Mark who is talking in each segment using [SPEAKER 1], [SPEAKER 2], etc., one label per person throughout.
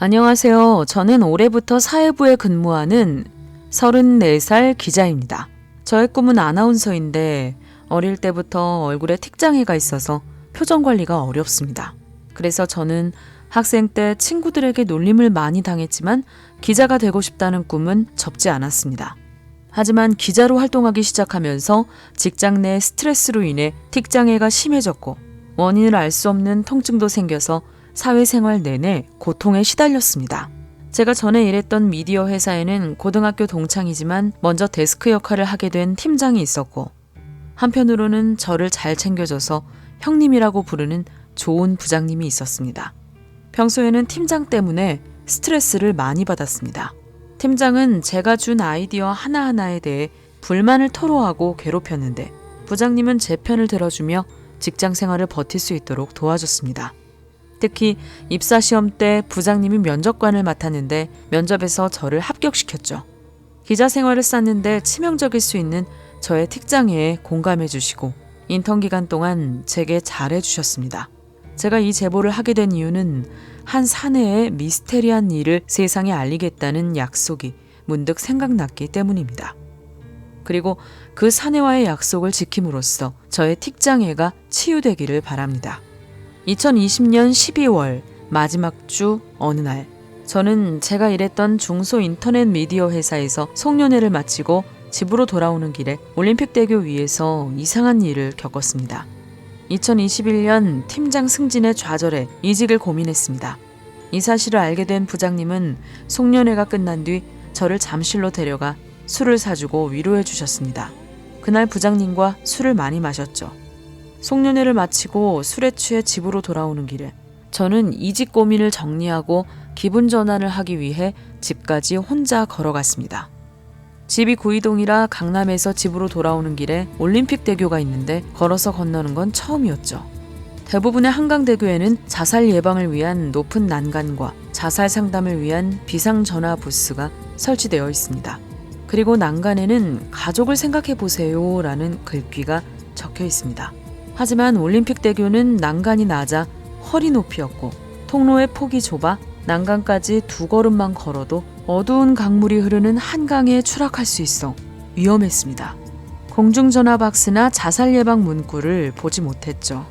[SPEAKER 1] 안녕하세요. 저는 올해부터 사회부에 근무하는 34살 기자입니다. 저의 꿈은 아나운서인데 어릴 때부터 얼굴에 틱장애가 있어서 표정 관리가 어렵습니다. 그래서 저는 학생 때 친구들에게 놀림을 많이 당했지만 기자가 되고 싶다는 꿈은 접지 않았습니다. 하지만 기자로 활동하기 시작하면서 직장 내 스트레스로 인해 틱장애가 심해졌고 원인을 알 수 없는 통증도 생겨서 사회생활 내내 고통에 시달렸습니다. 제가 전에 일했던 미디어 회사에는 고등학교 동창이지만 먼저 데스크 역할을 하게 된 팀장이 있었고 한편으로는 저를 잘 챙겨줘서 형님이라고 부르는 좋은 부장님이 있었습니다. 평소에는 팀장 때문에 스트레스를 많이 받았습니다. 팀장은 제가 준 아이디어 하나하나에 대해 불만을 토로하고 괴롭혔는데 부장님은 제 편을 들어주며 직장 생활을 버틸 수 있도록 도와줬습니다. 특히 입사시험 때 부장님이 면접관을 맡았는데 면접에서 저를 합격시켰죠. 기자 생활을 쌓는데 치명적일 수 있는 저의 틱장애에 공감해 주시고 인턴 기간 동안 제게 잘해 주셨습니다. 제가 이 제보를 하게 된 이유는 한 사내의 미스테리한 일을 세상에 알리겠다는 약속이 문득 생각났기 때문입니다. 그리고 그 사내와의 약속을 지킴으로써 저의 틱장애가 치유되기를 바랍니다. 2020년 12월 마지막 주 어느 날 저는 제가 일했던 중소 인터넷 미디어 회사에서 송년회를 마치고 집으로 돌아오는 길에 올림픽대교 위에서 이상한 일을 겪었습니다. 2021년 팀장 승진의 좌절에 이직을 고민했습니다. 이 사실을 알게 된 부장님은 송년회가 끝난 뒤 저를 잠실로 데려가 술을 사주고 위로해 주셨습니다. 그날 부장님과 술을 많이 마셨죠. 송년회를 마치고 술에 취해 집으로 돌아오는 길에 저는 이직 고민을 정리하고 기분 전환을 하기 위해 집까지 혼자 걸어갔습니다. 집이 구이동이라 강남에서 집으로 돌아오는 길에 올림픽대교가 있는데 걸어서 건너는 건 처음이었죠. 대부분의 한강대교에는 자살 예방을 위한 높은 난간과 자살 상담을 위한 비상전화 부스가 설치되어 있습니다. 그리고 난간에는 가족을 생각해 보세요 라는 글귀가 적혀 있습니다. 하지만 올림픽대교는 난간이 낮아 허리 높이였고 통로의 폭이 좁아 난간까지 2걸음만 걸어도 어두운 강물이 흐르는 한강에 추락할 수 있어 위험했습니다. 공중전화 박스나 자살 예방 문구를 보지 못했죠.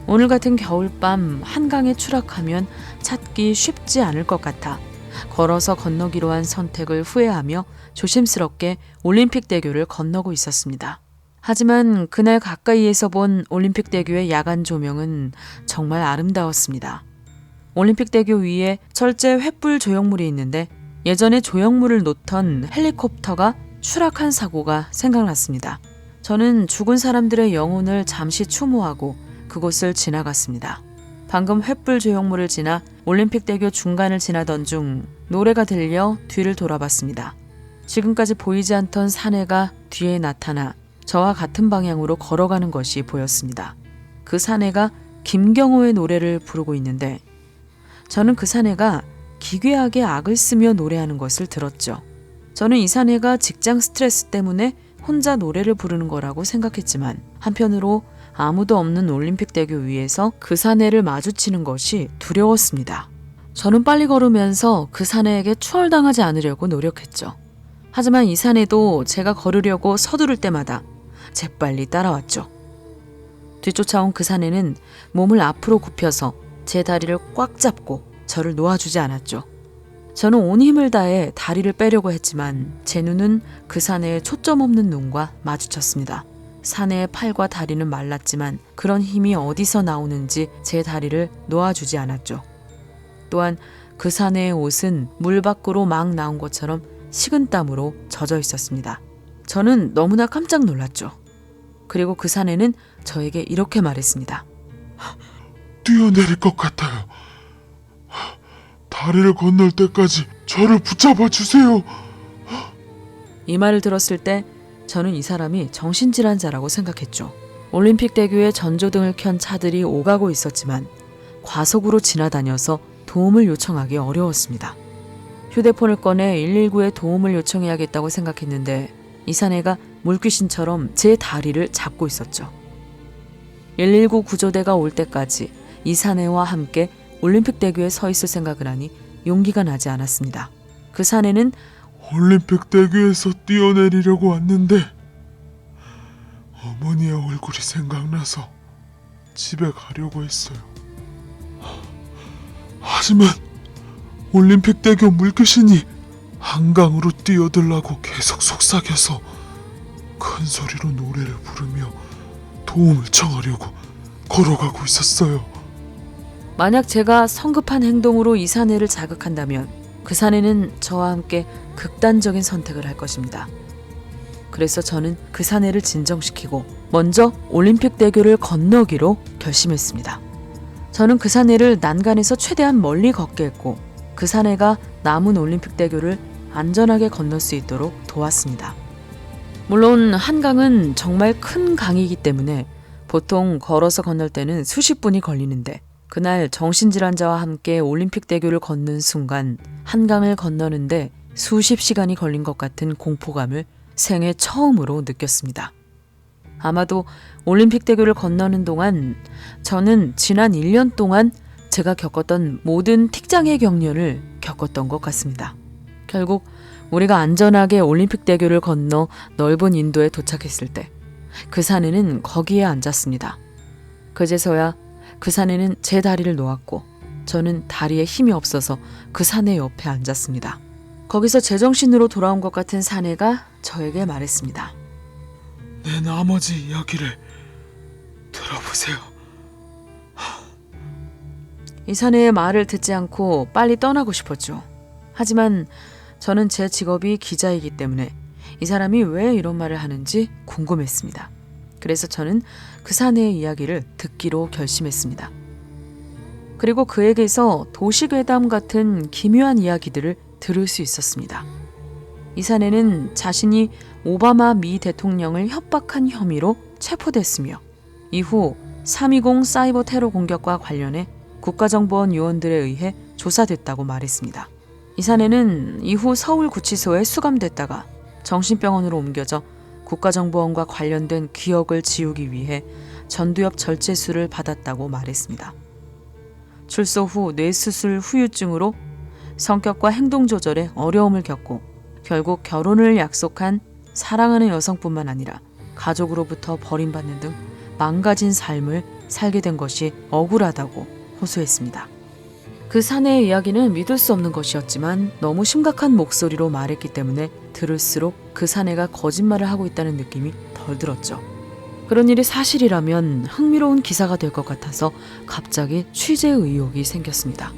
[SPEAKER 1] 오늘 같은 겨울밤 한강에 추락하면 찾기 쉽지 않을 것 같아 걸어서 건너기로 한 선택을 후회하며 조심스럽게 올림픽대교를 건너고 있었습니다. 하지만 그날 가까이에서 본 올림픽대교의 야간 조명은 정말 아름다웠습니다. 올림픽대교 위에 철제 횃불 조형물이 있는데 예전에 조형물을 놓던 헬리콥터가 추락한 사고가 생각났습니다. 저는 죽은 사람들의 영혼을 잠시 추모하고 그곳을 지나갔습니다. 방금 횃불 조형물을 지나 올림픽대교 중간을 지나던 중 노래가 들려 뒤를 돌아봤습니다. 지금까지 보이지 않던 사내가 뒤에 나타나 저와 같은 방향으로 걸어가는 것이 보였습니다. 그 사내가 김경호의 노래를 부르고 있는데 저는 그 사내가 기괴하게 악을 쓰며 노래하는 것을 들었죠. 저는 이 사내가 직장 스트레스 때문에 혼자 노래를 부르는 거라고 생각했지만 한편으로 아무도 없는 올림픽대교 위에서 그 사내를 마주치는 것이 두려웠습니다. 저는 빨리 걸으면서 그 사내에게 추월당하지 않으려고 노력했죠. 하지만 이 사내도 제가 걸으려고 서두를 때마다 재빨리 따라왔죠. 뒤쫓아온 그 사내는 몸을 앞으로 굽혀서 제 다리를 꽉 잡고 저를 놓아주지 않았죠. 저는 온 힘을 다해 다리를 빼려고 했지만 제 눈은 그 사내의 초점 없는 눈과 마주쳤습니다. 사내의 팔과 다리는 말랐지만 그런 힘이 어디서 나오는지 제 다리를 놓아주지 않았죠. 또한 그 사내의 옷은 물 밖으로 막 나온 것처럼 식은땀으로 젖어 있었습니다. 저는 너무나 깜짝 놀랐죠. 그리고 그 사내는 저에게 이렇게 말했습니다.
[SPEAKER 2] 뛰어내릴 것 같아요. 다리를 건널 때까지 저를 붙잡아 주세요.
[SPEAKER 1] 이 말을 들었을 때 저는 이 사람이 정신질환자라고 생각했죠. 올림픽대교에 전조등을 켠 차들이 오가고 있었지만 과속으로 지나다녀서 도움을 요청하기 어려웠습니다. 휴대폰을 꺼내 119에 도움을 요청해야겠다고 생각했는데 이 사내가 물귀신처럼 제 다리를 잡고 있었죠. 119 구조대가 올 때까지 이 사내와 함께 올림픽대교에 서 있을 생각을 하니 용기가 나지 않았습니다. 그 산에는
[SPEAKER 2] 올림픽 대교에서 뛰어내리려고 왔는데 어머니의 얼굴이 생각나서 집에 가려고 했어요. 하지만 올림픽 대교 물귀신이 한강으로 뛰어들라고 계속 속삭여서 큰 소리로 노래를 부르며 도움을 청하려고 걸어가고 있었어요.
[SPEAKER 1] 만약 제가 성급한 행동으로 이 사내를 자극한다면 그 사내는 저와 함께 극단적인 선택을 할 것입니다. 그래서 저는 그 사내를 진정시키고 먼저 올림픽 대교를 건너기로 결심했습니다. 저는 그 사내를 난간에서 최대한 멀리 걷게 했고 그 사내가 남은 올림픽 대교를 안전하게 건널 수 있도록 도왔습니다. 물론 한강은 정말 큰 강이기 때문에 보통 걸어서 건널 때는 수십 분이 걸리는데 그날 정신질환자와 함께 올림픽 대교를 걷는 순간 한강을 건너는데 수십 시간이 걸린 것 같은 공포감을 생애 처음으로 느꼈습니다. 아마도 올림픽 대교를 건너는 동안 저는 지난 1년 동안 제가 겪었던 모든 틱장의 경련을 겪었던 것 같습니다. 결국 우리가 안전하게 올림픽 대교를 건너 넓은 인도에 도착했을 때 그 사내는 거기에 앉았습니다. 그제서야 그 사내는 제 다리를 놓았고 저는 다리에 힘이 없어서 그 사내 옆에 앉았습니다. 거기서 제정신으로 돌아온 것 같은 사내가 저에게 말했습니다.
[SPEAKER 2] 내 나머지 이야기를 들어보세요.
[SPEAKER 1] 이 사내의 말을 듣지 않고 빨리 떠나고 싶었죠. 하지만 저는 제 직업이 기자이기 때문에 이 사람이 왜 이런 말을 하는지 궁금했습니다. 그래서 저는 그 사내의 이야기를 듣기로 결심했습니다. 그리고 그에게서 도시괴담 같은 기묘한 이야기들을 들을 수 있었습니다. 이 사내는 자신이 오바마 미 대통령을 협박한 혐의로 체포됐으며 이후 3.20 사이버 테러 공격과 관련해 국가정보원 요원들에 의해 조사됐다고 말했습니다. 이 사내는 이후 서울구치소에 수감됐다가 정신병원으로 옮겨져 국가정보원과 관련된 기억을 지우기 위해 전두엽 절제술을 받았다고 말했습니다. 출소 후 뇌수술 후유증으로 성격과 행동 조절에 어려움을 겪고 결국 결혼을 약속한 사랑하는 여성뿐만 아니라 가족으로부터 버림받는 등 망가진 삶을 살게 된 것이 억울하다고 호소했습니다. 그 사내의 이야기는 믿을 수 없는 것이었지만 너무 심각한 목소리로 말했기 때문에 들을수록 그 사내가 거짓말을 하고 있다는 느낌이 덜 들었죠. 그런 일이 사실이라면 흥미로운 기사가 될 것 같아서 갑자기 취재 의욕이 생겼습니다.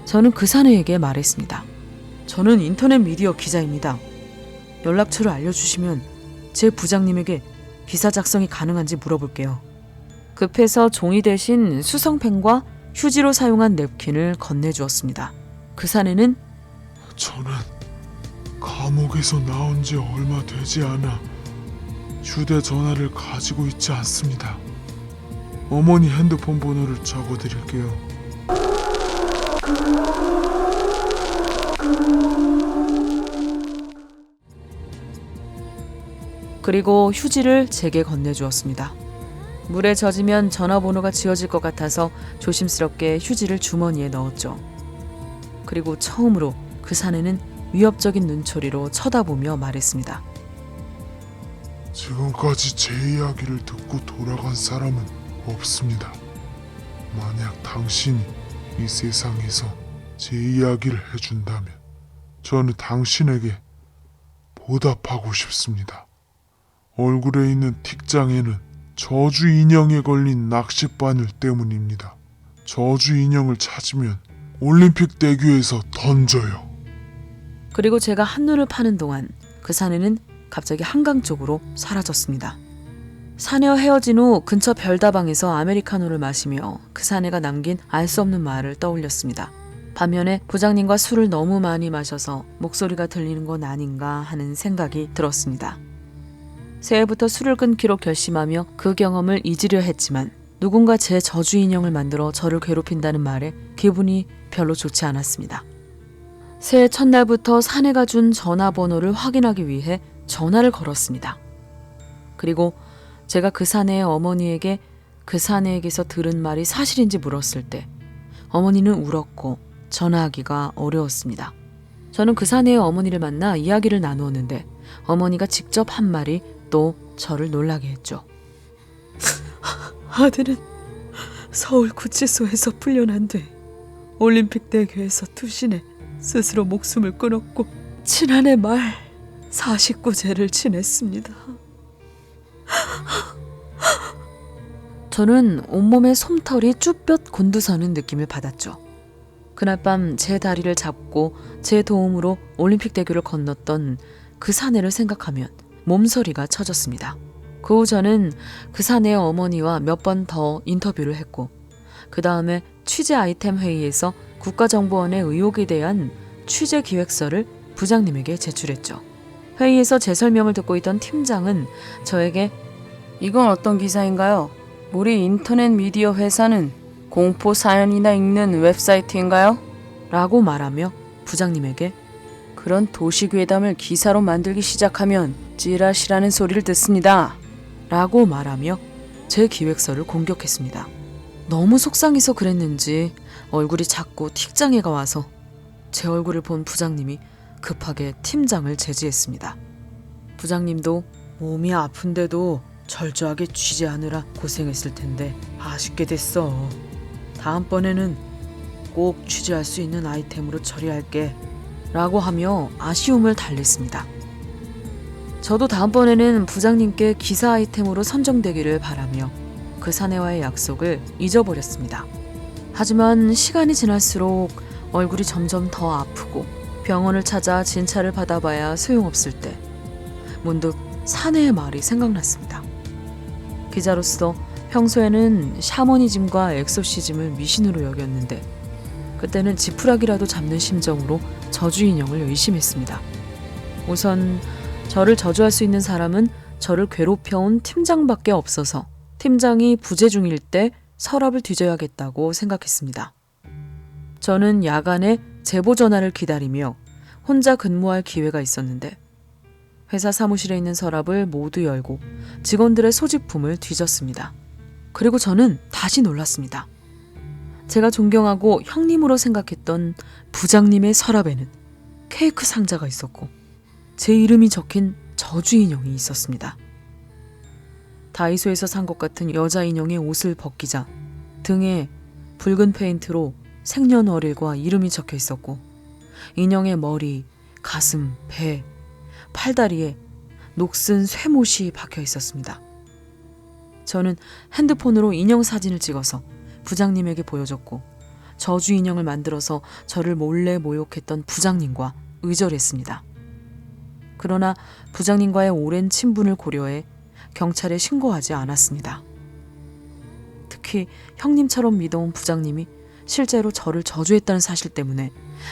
[SPEAKER 1] 저는 그 사내에게 말했습니다. 저는 인터넷 미디어 기자입니다. 연락처를 알려주시면 제 부장님에게 기사 작성이 가능한지 물어볼게요. 급해서 종이 대신 수성펜과 휴지로 사용한 냅킨을 건네주었습니다. 그 사내는
[SPEAKER 2] 저는 감옥에서 나온 지 얼마 되지 않아 휴대전화를 가지고 있지 않습니다. 어머니 핸드폰 번호를 적어드릴게요.
[SPEAKER 1] 그리고 휴지를 제게 건네주었습니다. 물에 젖으면 전화번호가 지워질 것 같아서 조심스럽게 휴지를 주머니에 넣었죠. 그리고 처음으로 그 사내는 위협적인 눈초리로 쳐다보며 말했습니다.
[SPEAKER 2] 지금까지 제 이야기를 듣고 돌아간 사람은 없습니다. 만약 당신이 이 세상에서 제 이야기를 해준다면 저는 당신에게 보답하고 싶습니다. 얼굴에 있는 틱장에는 저주 인형에 걸린 낚싯바늘 때문입니다. 저주 인형을 찾으면 올림픽 대교에서 던져요.
[SPEAKER 1] 그리고 제가 한눈을 파는 동안 그 사내는 갑자기 한강 쪽으로 사라졌습니다. 사내와 헤어진 후 근처 별다방에서 아메리카노를 마시며 그 사내가 남긴 알 수 없는 말을 떠올렸습니다. 반면에 부장님과 술을 너무 많이 마셔서 목소리가 들리는 건 아닌가 하는 생각이 들었습니다. 새해부터 술을 끊기로 결심하며 그 경험을 잊으려 했지만 누군가 제 저주 인형을 만들어 저를 괴롭힌다는 말에 기분이 별로 좋지 않았습니다. 새해 첫날부터 사내가 준 전화번호를 확인하기 위해 전화를 걸었습니다. 그리고 제가 그 사내의 어머니에게 그 사내에게서 들은 말이 사실인지 물었을 때 어머니는 울었고 전화하기가 어려웠습니다. 저는 그 사내의 어머니를 만나 이야기를 나누었는데 어머니가 직접 한 말이 또 저를 놀라게 했죠. 아들은 서울 구치소에서 풀려난 뒤 올림픽 대교에서 투신해 스스로 목숨을 끊었고 지난해 말 49제를 지냈습니다. 저는 온몸에 솜털이 쭈뼛 곤두서는 느낌을 받았죠. 그날 밤 제 다리를 잡고 제 도움으로 올림픽 대교를 건넜던 그 사내를 생각하면 몸서리가 쳐졌습니다. 그 후 저는 그 사내의 어머니와 몇 번 더 인터뷰를 했고 그 다음에 취재 아이템 회의에서 국가정보원의 의혹에 대한 취재 기획서를 부장님에게 제출했죠. 회의에서 제 설명을 듣고 있던 팀장은 저에게 이건 어떤 기사인가요? 우리 인터넷 미디어 회사는 공포 사연이나 읽는 웹사이트인가요? 라고 말하며 부장님에게 그런 도시괴담을 기사로 만들기 시작하면 찌라시라는 소리를 듣습니다. 라고 말하며 제 기획서를 공격했습니다. 너무 속상해서 그랬는지 얼굴이 자꾸 틱장애가 와서 제 얼굴을 본 부장님이 급하게 팀장을 제지했습니다. 부장님도 몸이 아픈데도 철저하게 취재하느라 고생했을 텐데 아쉽게 됐어. 다음번에는 꼭 취재할 수 있는 아이템으로 처리할게. 라고 하며 아쉬움을 달랬습니다. 저도 다음번에는 부장님께 기사 아이템으로 선정되기를 바라며 그 사내와의 약속을 잊어버렸습니다. 하지만 시간이 지날수록 얼굴이 점점 더 아프고 병원을 찾아 진찰을 받아봐야 소용없을 때 문득 사내의 말이 생각났습니다. 기자로서 평소에는 샤머니즘과 엑소시즘을 미신으로 여겼는데 그때는 지푸라기라도 잡는 심정으로 저주인형을 의심했습니다. 우선 저를 저주할 수 있는 사람은 저를 괴롭혀온 팀장밖에 없어서 팀장이 부재 중일 때 서랍을 뒤져야겠다고 생각했습니다. 저는 야간에 제보 전화를 기다리며 혼자 근무할 기회가 있었는데 회사 사무실에 있는 서랍을 모두 열고 직원들의 소지품을 뒤졌습니다. 그리고 저는 다시 놀랐습니다. 제가 존경하고 형님으로 생각했던 부장님의 서랍에는 케이크 상자가 있었고 제 이름이 적힌 저주 인형이 있었습니다. 다이소에서 산 것 같은 여자 인형의 옷을 벗기자 등에 붉은 페인트로 생년월일과 이름이 적혀 있었고 인형의 머리, 가슴, 배, 팔다리에 녹슨 쇠못이 박혀 있었습니다. 저는 핸드폰으로 인형 사진을 찍어서 부장님에게 보여줬고 저주 인형을 만들어서 저를 몰래 모욕했던 부장님과 의절했습니다. 그러나 부장님과의 오랜 친분을 고려해 경찰에 신고하지 않았습니다. 특히 형님처럼 믿어온 부장님이 실제로 저를 저주했다는 사실 때문에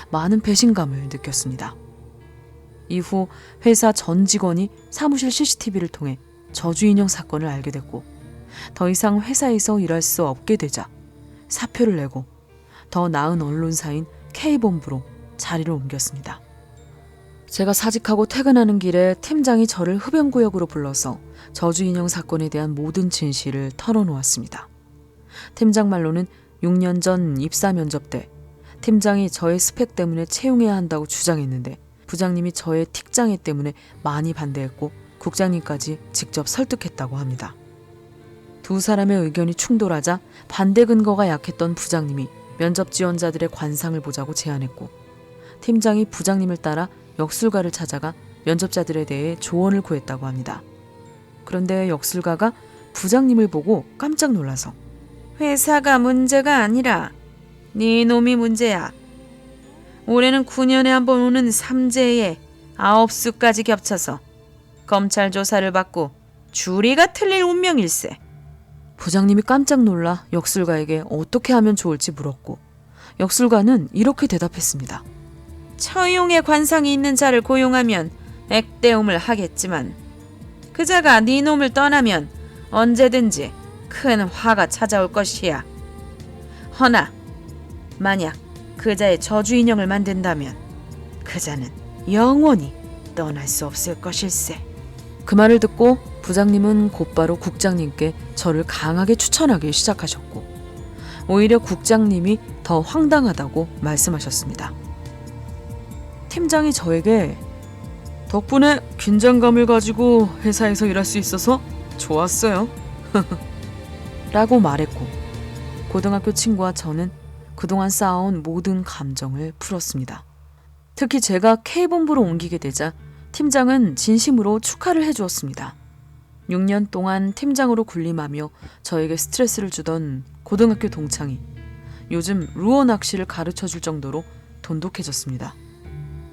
[SPEAKER 1] 많은 배신감을 느꼈습니다. 이후 회사 전 직원이 사무실 CCTV를 통해 저주 인형 사건을 알게 됐고 더 이상 회사에서 일할 수 없게 되자 사표를 내고 더 나은 언론사인 K본부로 자리를 옮겼습니다. 제가 사직하고 퇴근하는 길에 팀장이 저를 흡연구역으로 불러서 저주인형 사건에 대한 모든 진실을 털어놓았습니다. 팀장 말로는 6년 전 입사 면접 때 팀장이 저의 스펙 때문에 채용해야 한다고 주장했는데 부장님이 저의 틱장애 때문에 많이 반대했고 국장님까지 직접 설득했다고 합니다. 두 사람의 의견이 충돌하자 반대 근거가 약했던 부장님이 면접 지원자들의 관상을 보자고 제안했고 팀장이 부장님을 따라 역술가를 찾아가 면접자들에 대해 조언을 구했다고 합니다. 그런데 역술가가 부장님을 보고 깜짝 놀라서 회사가 문제가 아니라 네 놈이 문제야. 올해는 9년에 한 번 오는 삼재에 9수까지 겹쳐서 검찰 조사를 받고 주리가 틀릴 운명일세. 부장님이 깜짝 놀라 역술가에게 어떻게 하면 좋을지 물었고 역술가는 이렇게 대답했습니다. 처용의 관상이 있는 자를 고용하면 액대움을 하겠지만 그 자가 네 놈을 떠나면 언제든지 큰 화가 찾아올 것이야. 허나 만약 그 자의 저주 인형을 만든다면 그 자는 영원히 떠날 수 없을 것일세. 그 말을 듣고 부장님은 곧바로 국장님께 저를 강하게 추천하기 시작하셨고 오히려 국장님이 더 황당하다고 말씀하셨습니다. 팀장이 저에게 덕분에 긴장감을 가지고 회사에서 일할 수 있어서 좋았어요. 라고 말했고, 고등학교 친구와 저는 그동안 쌓아온 모든 감정을 풀었습니다. 특히 제가 K본부로 옮기게 되자 팀장은 진심으로 축하를 해주었습니다. 6년 동안 팀장으로 군림하며 저에게 스트레스를 주던 고등학교 동창이 요즘 루어 낚시를 가르쳐줄 정도로 돈독해졌습니다.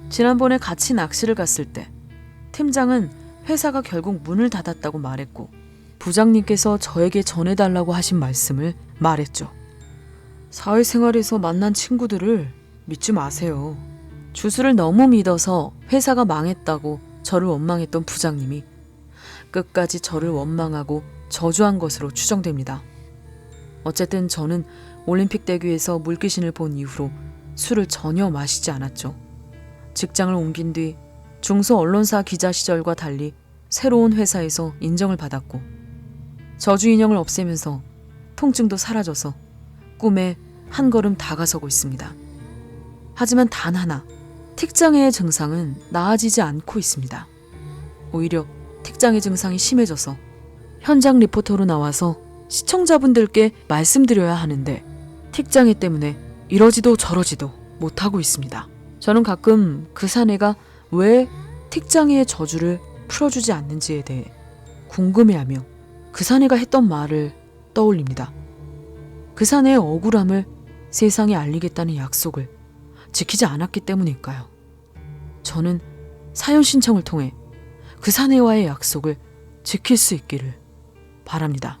[SPEAKER 1] 지난번에 같이 낚시를 갔을 때 팀장은 회사가 결국 문을 닫았다고 말했고, 부장님께서 저에게 전해달라고 하신 말씀을 말했죠. 사회생활에서 만난 친구들을 믿지 마세요. 주술을 너무 믿어서 회사가 망했다고 저를 원망했던 부장님이 끝까지 저를 원망하고 저주한 것으로 추정됩니다. 어쨌든 저는 올림픽 대교에서 물귀신을 본 이후로 술을 전혀 마시지 않았죠. 직장을 옮긴 뒤 중소 언론사 기자 시절과 달리 새로운 회사에서 인정을 받았고, 저주 인형을 없애면서 통증도 사라져서 꿈에 한 걸음 다가서고 있습니다. 하지만 단 하나, 틱장애의 증상은 나아지지 않고 있습니다. 오히려 틱장애 증상이 심해져서 현장 리포터로 나와서 시청자분들께 말씀드려야 하는데 틱장애 때문에 이러지도 저러지도 못하고 있습니다. 저는 가끔 그 사내가 왜 틱장애의 저주를 풀어주지 않는지에 대해 궁금해하며 그 사내가 했던 말을 떠올립니다. 그 사내의 억울함을 세상에 알리겠다는 약속을 지키지 않았기 때문일까요? 저는 사연 신청을 통해 그 사내와의 약속을 지킬 수 있기를 바랍니다.